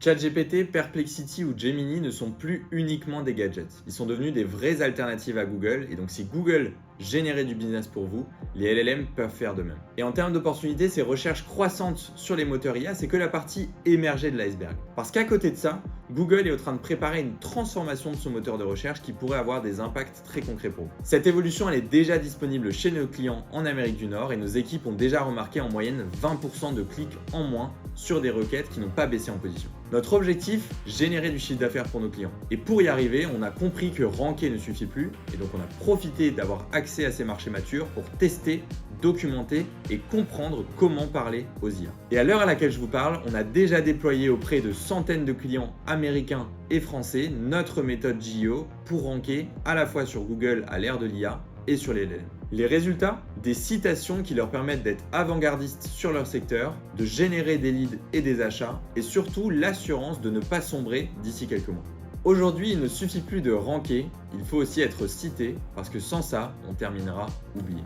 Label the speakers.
Speaker 1: ChatGPT, Perplexity ou Gemini ne sont plus uniquement des gadgets. Ils sont devenus des vraies alternatives à Google. Et donc si Google générait du business pour vous, les LLM peuvent faire de même. Et en termes d'opportunités, ces recherches croissantes sur les moteurs IA, c'est que la partie émergée de l'iceberg. Parce qu'à côté de ça, Google est en train de préparer une transformation de son moteur de recherche qui pourrait avoir des impacts très concrets pour vous. Cette évolution, elle est déjà disponible chez nos clients en Amérique du Nord et nos équipes ont déjà remarqué en moyenne 20% de clics en moins sur des requêtes qui n'ont pas baissé en position. Notre objectif, générer du chiffre d'affaires pour nos clients. Et pour y arriver, on a compris que ranker ne suffit plus et donc on a profité d'avoir accès à ces marchés matures pour tester, documenter et comprendre comment parler aux IA. Et à l'heure à laquelle je vous parle, on a déjà déployé auprès de centaines de clients américains et français notre méthode JEO pour ranker à la fois sur Google à l'ère de l'IA et sur les LLM. Les résultats, des citations qui leur permettent d'être avant-gardistes sur leur secteur, de générer des leads et des achats, et surtout l'assurance de ne pas sombrer d'ici quelques mois. Aujourd'hui, il ne suffit plus de ranker, il faut aussi être cité, parce que sans ça, on terminera oublié.